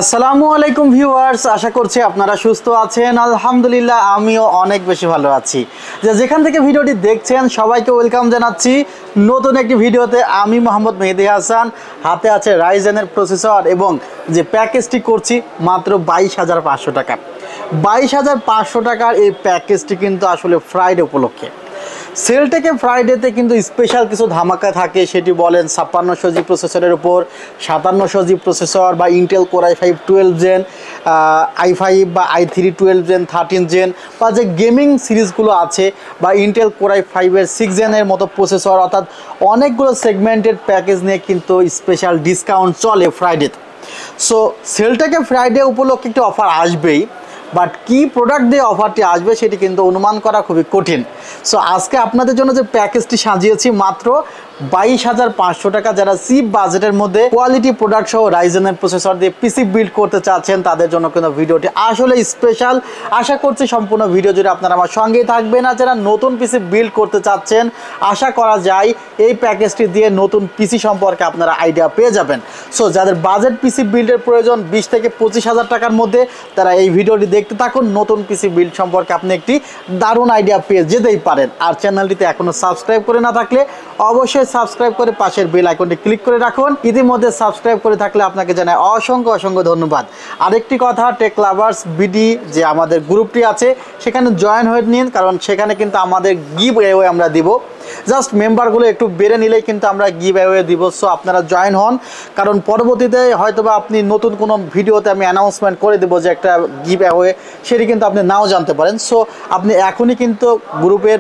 আসসালামু আলাইকুম ভিউয়ার্স, আশা করছি আপনারা সুস্থ আছেন। আলহামদুলিল্লাহ আমিও অনেক বেশি ভালো আছি। যেখান থেকে ভিডিওটি দেখছেন সবাইকে ওয়েলকাম জানাচ্ছি নতুন একটি ভিডিওতে। আমি মোহাম্মদ মেহেদি হাসান, হাতে আছে রাইজেনের প্রসেসর এবং যে প্যাকেজটি করছি মাত্র 22,500 টাকা। 22,500 টাকার এই প্যাকেজটি কিন্তু আসলে ফ্রাইডে উপলক্ষে সেলটেকে ফ্রাইডেতে কিন্তু স্পেশাল কিছু ধামাকা থাকে, সেটি বলেন 5600 জি প্রসেসরের উপর 5700 জি প্রসেসর বা Intel core i5 12 gen, i5 বা i3 12 জেন 13 জেন বা যে গেমিং সিরিজগুলো আছে বা ইন্টেল কোর i5 এর 6 জেনের মতো প্রসেসর, অর্থাৎ অনেকগুলো সেগমেন্টেড প্যাকেজ নিয়ে কিন্তু স্পেশাল ডিসকাউন্ট চলে ফ্রাইডেতে। সো সেলটেকে ফ্রাইডে উপলক্ষে একটি অফার আসবেই, বাট কি প্রোডাক্ট দিয়ে অফারটি আসবে সেটি কিন্তু অনুমান করা খুবই কঠিন। সো আজকে আপনাদের জন্য যে প্যাকেজটি সাজিয়েছি মাত্র 22,500 টাকা, যারা চিপ বাজেটের মধ্যে কোয়ালিটি প্রোডাক্ট সহ রাইজেনের প্রসেসর দিয়ে পিসি বিল্ড করতে চাচ্ছেন তাদের জন্য কিন্তু ভিডিওটি আসলে স্পেশাল। আশা করছি সম্পূর্ণ ভিডিও জুড়ে আপনারা আমার সঙ্গেই থাকবেন। আর যারা নতুন পিসি বিল্ড করতে চাচ্ছেন আশা করা যায় এই প্যাকেজটি দিয়ে নতুন পিসি সম্পর্কে আপনারা আইডিয়া পেয়ে যাবেন। সো যাদের বাজেট পিসি বিল্ডের প্রয়োজন 20 থেকে 25,000 টাকার মধ্যে, তারা এই ভিডিওটি দেখতে থাকুন। নতুন পিসি বিল্ড সম্পর্কে আপনি একটি দারুণ আইডিয়া পেয়ে যেতেই পারেন। আর চ্যানেলটিতে এখনও সাবস্ক্রাইব করে না থাকলে অবশ্যই সাবস্ক্রাইব করে পাশের বেল আইকনটি ক্লিক করে রাখুন। ইতিমধ্যে সাবস্ক্রাইব করে থাকলে আপনাকে জানাই অসংখ্য ধন্যবাদ। আরেকটি কথা, টেক লাভার্স বিডি যে আমাদের গ্রুপটি আছে সেখানে জয়েন হয়ে নিন, কারণ সেখানে কিন্তু আমাদের গিভ অ্যাওয়ে আমরা দিব। জাস্ট মেম্বারগুলো একটু বেড়ে নিলেই কিন্তু আমরা গিভ অ্যাওয়ে দিব। সো আপনারা জয়েন হন, কারণ পরবর্তীতে হয়তোবা আপনি নতুন কোনো ভিডিওতে আমি অ্যানাউন্সমেন্ট করে দেবো যে একটা গিভ অ্যাওয়ে, সেটি কিন্তু আপনি নাও জানতে পারেন। সো আপনি এখনই কিন্তু গ্রুপের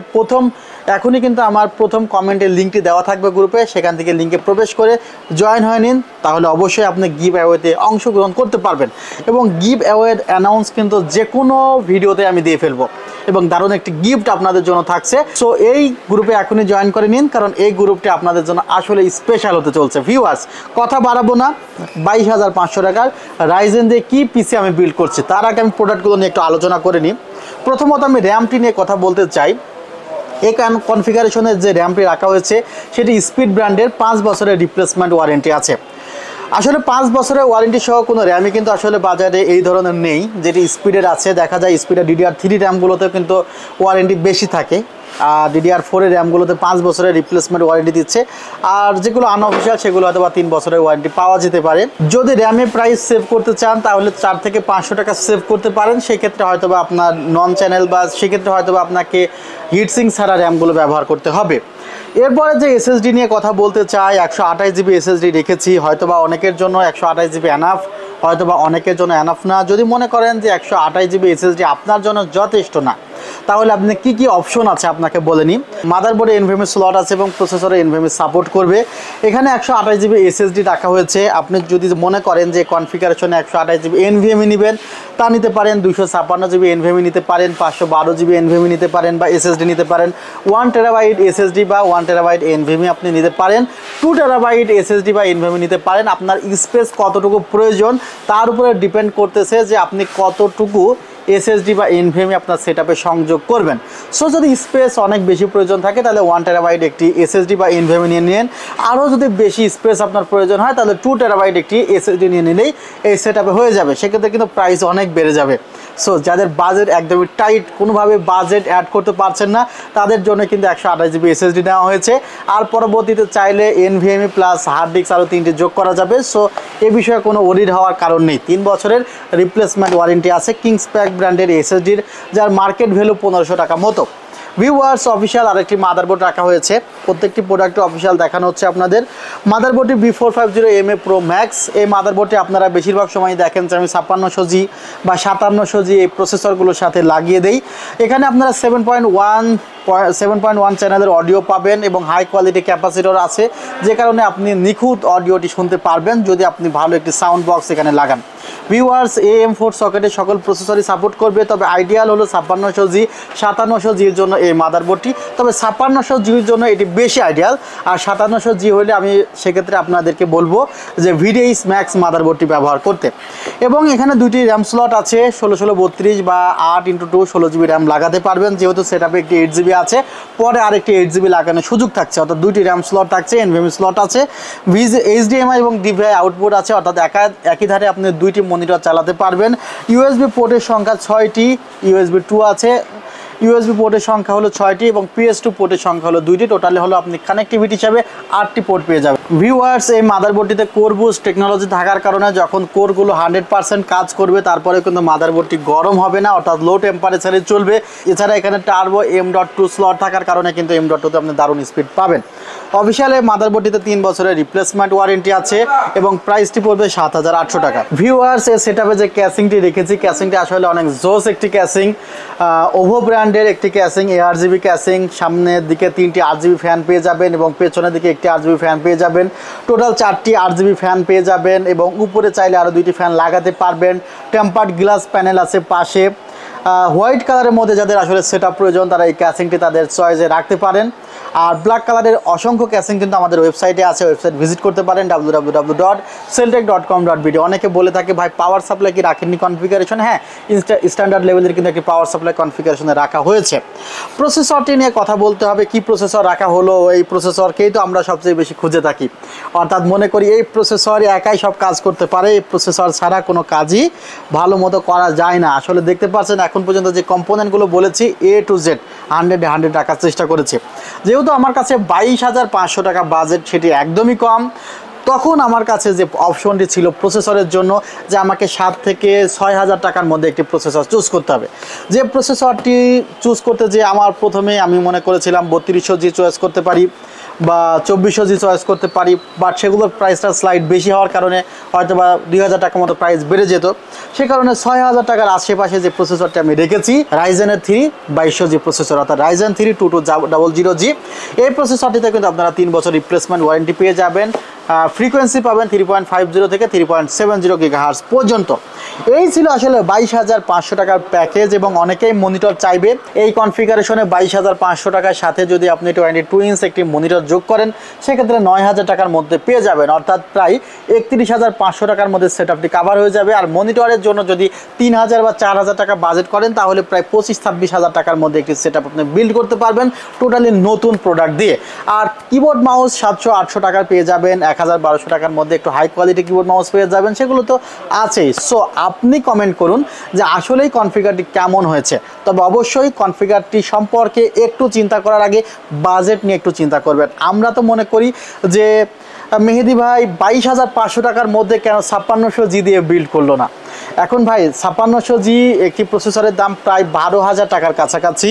আমার প্রথম কমেন্টের লিঙ্কটি দেওয়া থাকবে গ্রুপে, সেখান থেকে লিঙ্কে প্রবেশ করে জয়েন হয়ে নিন, তাহলে অবশ্যই আপনি গিভ অ্যাওয়েতে অংশগ্রহণ করতে পারবেন। এবং গিভ অ্যাওয়ের অ্যানাউন্স কিন্তু যে কোনো ভিডিওতে আমি দিয়ে ফেলবো এবং দারুণ একটি গিফট আপনাদের জন্য থাকছে। সো এই গ্রুপে এখনই জয়েন করে নিন, কারণ এই গ্রুপটি আপনাদের জন্য আসলে স্পেশাল হতে চলছে। ভিউয়ার্স, কথা বাড়াবো না, 22,500 টাকার রাইজেন দিয়ে কি পিসি আমি বিল্ড করছি তার আগে আমি প্রোডাক্টগুলো নিয়ে একটু আলোচনা করে নিই। প্রথমত আমি র্যামটি নিয়ে কথা বলতে চাই। এই কনফিগারেশনের যে র্যামটি রাখা হয়েছে সেটি স্পিড ব্র্যান্ডের 5 বছরের রিপ্লেসমেন্ট ওয়ারেন্টি আছে। আসলে 5 বছরের ওয়ারেন্টি সহ কোনো র্যামই কিন্তু আসলে বাজারে এই ধরনের নেই, যেটি স্পিডের আছে। দেখা যায় স্পিডের DDR3 র্যামগুলোতেও কিন্তু ওয়ারেন্টি বেশি থাকে, আর DDR4 এর র্যামগুলোতে 5 বছরের রিপ্লেসমেন্ট ওয়ারেন্টি দিচ্ছে। আর যেগুলো আনঅফিসিয়াল সেগুলো হয়তো বা 3 বছরের ওয়ারেন্টি পাওয়া যেতে পারে। যদি র্যামের প্রাইস সেভ করতে চান তাহলে 4 থেকে 500 টাকা সেভ করতে পারেন। সেক্ষেত্রে হয়তো বা আপনার নন চ্যানেল বা সেক্ষেত্রে হয়তো বা আপনাকে হিটসিং ছাড়া র্যামগুলো ব্যবহার করতে হবে। এরপরে যে SSD নিয়ে কথা বলতে চাই, 128 জিবি SSD রেখেছি। হয়তোবা অনেকের জন্য 128 জিবি এনাফ, হয়তোবা অনেকের জন্য এনাফ না। যদি মনে করেন যে 128 জিবি SSD আপনার জন্য যথেষ্ট না, তাহলে আপনি কি অপশন আছে আপনাকে বলে নিই। মাদারবোর্ডে NVMe স্লট আছে এবং প্রসেসরে NVMe সাপোর্ট করবে। এখানে 128 জিবি SSD রাখা হয়েছে। আপনি যদি মনে করেন যে কনফিগারেশনে 128 জিবি NVMe নেবেন তা নিতে পারেন, 256 জিবি NVMe নিতে পারেন, 512 জিবি NVMe নিতে পারেন বা SSD নিতে পারেন, 1 টেরাবাইট SSD বা 1 টেরাবাইট NVMe আপনি নিতে পারেন, 2 টেরাবাইট SSD বা NVMe নিতে পারেন। আপনার স্পেস কতটুকু প্রয়োজন তার উপরে ডিপেন্ড করতেছে যে আপনি কতটুকু SSD বা NVMe আপনার সেটআপে সংযোগ করবেন। সো যদি স্পেস অনেক বেশি প্রয়োজন থাকে তাহলে 1 টেরাবাইট একটি SSD বা NVMe নিয়ে নিন। আরও যদি বেশি স্পেস আপনার প্রয়োজন হয় তাহলে 2 টেরাবাইট একটি SSD নিয়ে নিলেই এই সেটআপে হয়ে যাবে। সেক্ষেত্রে কিন্তু প্রাইস অনেক বেড়ে যাবে। সো যাদের বাজেট একদমই টাইট, কোনোভাবে বাজেট অ্যাড করতে পারছেন না, তাদের জন্য কিন্তু 128 জিবি SSD নেওয়া হয়েছে। আর পরবর্তীতে চাইলে NVMe প্লাস হার্ড ডিস্ক আরও 3টি যোগ করা যাবে। সো এ বিষয়ে কোনো ওরিড হওয়ার কারণ নেই। 3 বছরের রিপ্লেসমেন্ট ওয়ারেন্টি আছে কিংসপ্যাক ব্র্যান্ডের SSDর, যার মার্কেট ভ্যালু 1500 টাকা মতো। ভিউয়ার্স, অফিসিয়াল আরেকটি মাদারবোর্ড রাখা হয়েছে। প্রত্যেকটি প্রোডাক্টে অফিসিয়াল দেখানো হচ্ছে আপনাদের। মাদারবোর্ডটি B450MA Pro Max। এই মাদারবোর্ডটি আপনারা বেশিরভাগ সময় দেখেন যে আমি 5600 জি বা 5700 জি এই প্রসেসরগুলোর সাথে লাগিয়ে দেই। এখানে আপনারা 7.1 চ্যানেলের অডিও পাবেন এবং হাই কোয়ালিটি ক্যাপাসিটর আছে, যে কারণে আপনি নিখুঁত অডিওটি শুনতে পারবেন যদি আপনি ভালো একটি সাউন্ড বক্স এখানে লাগান। ভিউয়ার্স, AM4 সকেটে সকল প্রসেসরই সাপোর্ট করবে, তবে আইডিয়াল হলো 5600 জি 5700 জির জন্য এই মাদারবোর্ডটি। তবে 5600 জির জন্য এটি বেশি আইডিয়াল, আর 5700 জি হলে আমি সেক্ষেত্রে আপনাদেরকে বলবো যে VDX Max মাদারবোর্ডটি ব্যবহার করতে। এবং এখানে দুটি র্যাম স্লট আছে, 1632 বা 8x2 16 জিবি র্যাম লাগাতে পারবেন। যেহেতু সেটআপে একটি 8 জিবি আছে, পরে আরেকটি 8 জিবি লাগানোর সুযোগ থাকছে, অর্থাৎ দুইটি র্যাম স্লট থাকছে, NVMe স্লট আছে, HDMI এবং DVI আউটপুট আছে, অর্থাৎ একই ধারে আপনি দুইটি মনিটর চালাতে পারবেন। ইউএসবি পোর্টের সংখ্যা 6টি, USB 2 আছে, ইউএসবি পোর্টের সংখ্যা হলো 6টি এবং PS2 পোর্টের সংখ্যা হলো 2টি। টোটালি হলো আপনি কানেক্টিভিটি হিসাবে 8টি পোর্ট পেয়ে যাবেন। ভিউয়ার্স, এই মাদারবোর্ডটিতে কোর বুস্ট টেকনোলজি থাকার কারণে যখন কোরগুলো 100% কাজ করবে তারপরে কিন্তু মাদারবোর্ডটি গরম হবে না, অর্থাৎ লো টেম্পারেচারে চলবে। এছাড়া এখানে টার্বো M.2 স্লট থাকার কারণে কিন্তু M.2তে আপনি দারুণ স্পিড পাবেন। অফিসিয়ালি মাদারবোর্ডটিতে 3 বছরের রিপ্লেসমেন্ট ওয়ারেন্টি আছে এবং প্রাইসটি পড়বে 7,800 টাকা। ভিউয়ার্স, এই সেটআপে যে ক্যাসিংটি রেখেছি, ক্যাসিংটি আসলে অনেক জোস একটি ক্যাসিং। ওভো ব্র্যান্ডের একটি ক্যাসিং, ARGB ক্যাসিং। সামনের দিকে 3টি RGB ফ্যান পেয়ে যাবেন এবং পেছনের দিকে একটি RGB ফ্যান পেয়ে যাবেন। টোটাল 4টি RGB ফ্যান পেয়ে যাবেন এবং উপরে চাইলে আরও 2টি ফ্যান লাগাতে পারবেন। টেম্পার্ড গ্লাস প্যানেল আছে পাশে। হোয়াইট কালারের মধ্যে যাদের আসলে সেটআপ প্রয়োজন তারা এই ক্যাসিংটি তাদের চয়েসে রাখতে পারেন। আর ব্ল্যাক কালারের অসংখ্য ক্যাসিং কিন্তু আমাদের ওয়েবসাইটে আছে, ওয়েবসাইট ভিজিট করতে পারেন www.celltech.com.bd। অনেকে বলে থাকে ভাই পাওয়ার সাপ্লাই কি রাখেননি কনফিগারেশন? হ্যাঁ, স্ট্যান্ডার্ড লেভেলের কিন্তু একটি পাওয়ার সাপ্লাই কনফিগারেশনে রাখা হয়েছে। প্রসেসরটি নিয়ে কথা বলতে হবে, কি প্রসেসর রাখা হলো। এই প্রসেসরকেই তো আমরা সবচেয়ে বেশি খুঁজে থাকি, অর্থাৎ মনে করি এই প্রসেসর একাই সব কাজ করতে পারে, এই প্রসেসর ছাড়া কোনো কাজই ভালো মতো করা যায় না। আসলে দেখতে পাচ্ছেন এখন পর্যন্ত যে কম্পোনেন্টগুলো বলেছি A to Z 100 রাখার চেষ্টা করেছি। যেহেতু আমার কাছে 22,500 টাকা বাজেট, সেটি একদমই কম, তখন আমার কাছে যে অপশনটি ছিল প্রসেসরের জন্য যে আমাকে 7 থেকে 6,000 টাকার মধ্যে একটি প্রসেসর চুজ করতে হবে। যে প্রসেসরটি চুজ করতে যে আমার প্রথমে আমি মনে করেছিলাম 3200G চয়েস করতে পারি বা 2400G চয়েস করতে পারি, বাট সেগুলোর প্রাইসটা স্লাইড বেশি হওয়ার কারণে হয়তো বা 2,000 টাকার মতো প্রাইস বেড়ে যেত। সে কারণে 6,000 টাকার আশেপাশে যে প্রসেসরটি আমি রেখেছি রাইজেনের 3 2200G প্রসেসর, অর্থাৎ রাইজেন 3 2200G। এই প্রসেসরটিতে কিন্তু আপনারা 3 বছর রিপ্লেসমেন্ট ওয়ারেন্টি পেয়ে যাবেন। ফ্রিকোয়েন্সি পাবেন 3.50 থেকে 3.70 GHz পর্যন্ত। এই ছিল আসলে 22,500 টাকার প্যাকেজ এবং অনেকেই মনিটর চাইবে। এই কনফিগারেশনে 22,500 টাকার সাথে যদি আপনি 22 ইঞ্চ একটি মনিটর যোগ করেন সেক্ষেত্রে 9,000 টাকার মধ্যে পেয়ে যাবেন, অর্থাৎ প্রায় 31,500 টাকার মধ্যে সেটআপটি কভার হয়ে যাবে। আর মনিটরের জন্য যদি 3,000 বা 4,000 টাকা বাজেট করেন তাহলে প্রায় 25-26,000 টাকার মধ্যে একটি সেটআপ আপনি বিল্ড করতে পারবেন টোটালি নতুন প্রোডাক্ট দিয়ে। আর কিবোর্ড মাউস 700-800 টাকার পেয়ে যাবেন, 1,000-1,200 টাকার মধ্যে একটু হাই কোয়ালিটি কিবোর্ড মাউস পেয়ে যাবেন, সেগুলো তো আছেই। সো আপনি কমেন্ট করুন যে আসলেই কনফিগারটি কেমন হয়েছে। তবে অবশ্যই কনফিগারটি সম্পর্কে একটু চিন্তা করার আগে বাজেট নিয়ে একটু চিন্তা করবেন। আমরা তো মনে করি যে মেহেদি ভাই 22,500 টাকার মধ্যে কেন 5600G দিয়ে বিল্ড করলো না। এখন ভাই 5600G একটি প্রসেসরের দাম প্রায় 12,000 টাকার কাছাকাছি,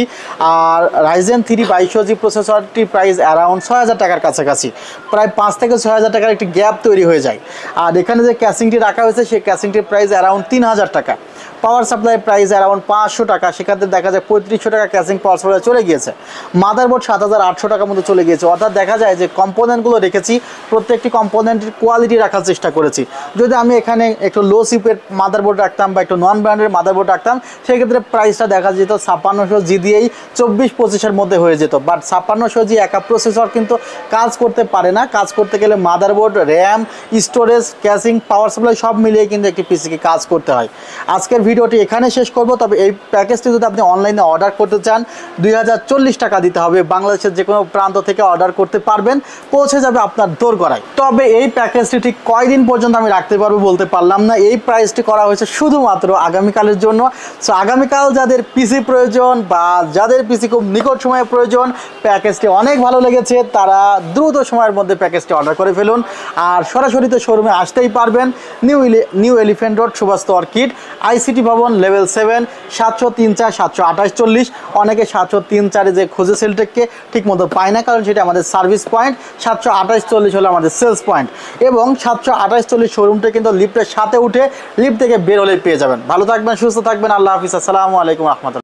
আর রাইজেন 3 2200G প্রসেসরটির প্রাইস অ্যারাউন্ড 6,000 টাকার কাছাকাছি, প্রায় 5 থেকে 6,000 টাকার একটি গ্যাপ তৈরি হয়ে যায়। আর এখানে যে ক্যাসিংটি রাখা হয়েছে সেই ক্যাসিংটির প্রাইস অ্যারাউন্ড 3,000 টাকা, পাওয়ার সাপ্লাই প্রাইস অ্যারাউন্ড 500 টাকা, সেখানে দেখা যায় 3500 টাকা ক্যাসিং পাওয়ার সাপ্লাই চলে গিয়েছে। মাদারবোর্ড 7,800 টাকার মতো চলে গিয়েছে, অর্থাৎ দেখা যায় যে কম্পোনেন্টগুলো রেখেছি প্রত্যেকটি কম্পোনেন্টের কোয়ালিটি রাখার চেষ্টা করেছি। যদি আমি এখানে একটু লো সিপের মাদারবোর্ড রাখতাম বা একটু নন ব্র্যান্ডের মাদারবোর্ড রাখতাম সেক্ষেত্রে প্রাইসটা দেখা যেত 5600G দিয়েই 24-25-এর মধ্যে হয়ে যেত। বাট 5600G একা প্রসেসর কিন্তু কাজ করতে পারে না, কাজ করতে গেলে motherboard, RAM, storage, casing, power supply সব মিলিয়ে কিন্তু একটি পিসিকে কাজ করতে হয়। আজকের ভিডিওটি এখানে শেষ করব। তবে এই প্যাকেজটি যদি আপনি অনলাইনে অর্ডার করতে চান 2040 টাকা দিতে হবে। বাংলাদেশের যে কোনো প্রান্ত থেকে অর্ডার করতে পারবেন, পৌঁছে যাবে আপনার দোরগোড়ায়। তবে এই প্যাকেজটি ঠিক কয়দিন পর্যন্ত আমি রাখতে পারবো বলতে পারলাম না। এই প্রাইসটি করা হয়েছে শুধুমাত্র আগামীকালের জন্য। সো আগামীকাল যাদের পিসি প্রয়োজন বা যাদের পিসি খুব নিকট সময়ে প্রয়োজন, প্যাকেজটি অনেক ভালো লেগেছে, তারা দ্রুত সময়ের মধ্যে প্যাকেজটি অর্ডার করে ফেলুন। আর সরাসরি তো শোরুমে আসতেই পারবেন। New Elephant road, Subhash Orchid, ICT Bhaban, level 7, 703-4-728-40। অনেকে 703-4 যে খোঁজে সেলটেককে ঠিক মতো পায় না, কারণ সেটা আমাদের সার্ভিস পয়েন্ট। 728-40 হলো আমাদের সেলস পয়েন্ট এবং 728-40 শোরুমটা কিন্তু লিফটের সাথে উঠে লিফট থেকে বের হলেই পেয়ে যাবেন। ভালো থাকবেন, সুস্থ থাকবেন, আল্লাহ হাফিজ, আসসালামু আলাইকুম রহমতুল্লাহ।